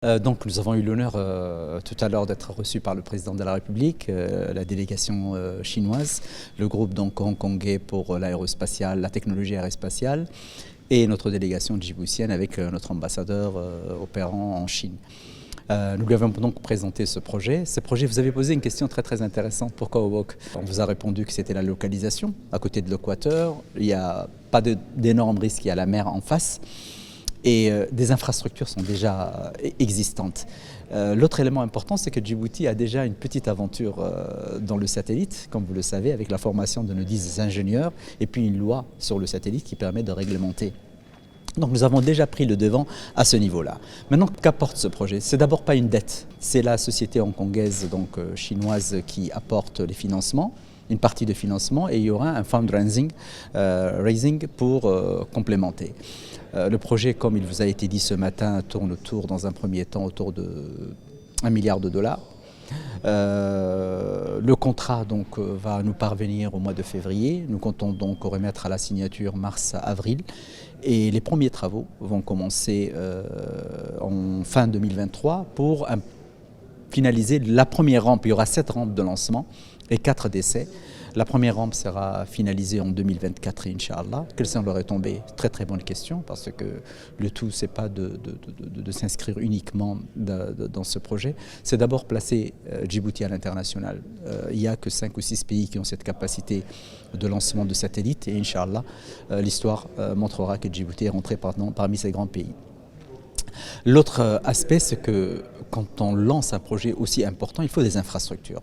Donc nous avons eu l'honneur tout à l'heure d'être reçus par le président de la République, la délégation chinoise, le groupe donc hongkongais pour l'aérospatiale, la technologie aérospatiale et notre délégation djiboutienne avec notre ambassadeur opérant en Chine. Nous lui avons donc présenté ce projet. Ce projet, vous avez posé une question très intéressante. Pourquoi au Wok? On vous a répondu que c'était la localisation, à côté de l'Équateur. Il n'y a pas d'énormes risques, il y a la mer en face. Et des infrastructures sont déjà existantes. L'autre élément important, c'est que Djibouti a déjà une petite aventure dans le satellite, comme vous le savez, avec la formation de nos 10 ingénieurs, et puis une loi sur le satellite qui permet de réglementer. Donc nous avons déjà pris le devant à ce niveau-là. Maintenant, qu'apporte ce projet? C'est d'abord pas une dette, c'est la société hongkongaise, donc chinoise, qui apporte les financements, une partie de financement, et il y aura un fundraising pour complémenter. Le projet, comme il vous a été dit ce matin, tourne autour, dans un premier temps, autour de $1 milliard. Le contrat donc va nous parvenir au mois de février. Nous comptons donc remettre à la signature mars-avril. Et les premiers travaux vont commencer en fin 2023 pour finaliser la première rampe. Il y aura 7 rampes de lancement et 4 décès. La première rampe sera finalisée en 2024, Inch'Allah. Quelles sont leurs retombées? Très bonne question, parce que le tout, c'est pas de s'inscrire uniquement dans ce projet. C'est d'abord placer Djibouti à l'international. Il n'y a que 5 ou 6 pays qui ont cette capacité de lancement de satellites, et Inch'Allah, l'histoire montrera que Djibouti est rentré parmi ces grands pays. L'autre aspect, c'est que quand on lance un projet aussi important, il faut des infrastructures.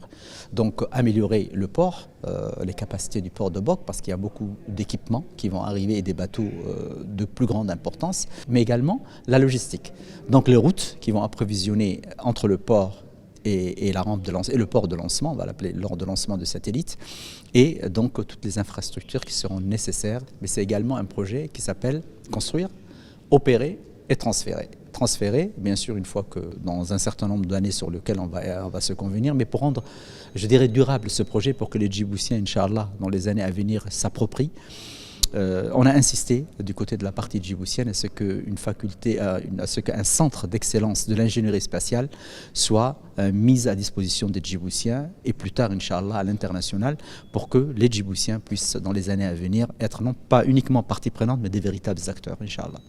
Donc améliorer le port, les capacités du port de Bok, parce qu'il y a beaucoup d'équipements qui vont arriver et des bateaux de plus grande importance, mais également la logistique. Donc les routes qui vont approvisionner entre le port et la rampe de lancement, et le port de lancement, on va l'appeler lors de lancement de satellites, et donc toutes les infrastructures qui seront nécessaires. Mais c'est également un projet qui s'appelle construire, opérer et transférer. Transférer, bien sûr, une fois que dans un certain nombre d'années sur lequel on va se convenir, mais pour rendre, je dirais, durable ce projet, pour que les Djiboutiens, Inch'Allah, dans les années à venir, s'approprient. On a insisté du côté de la partie djiboutienne à ce qu'un centre d'excellence de l'ingénierie spatiale soit mis à disposition des Djiboutiens et plus tard, Inch'Allah, à l'international, pour que les Djiboutiens puissent, dans les années à venir, être non pas uniquement partie prenante, mais des véritables acteurs, Inch'Allah.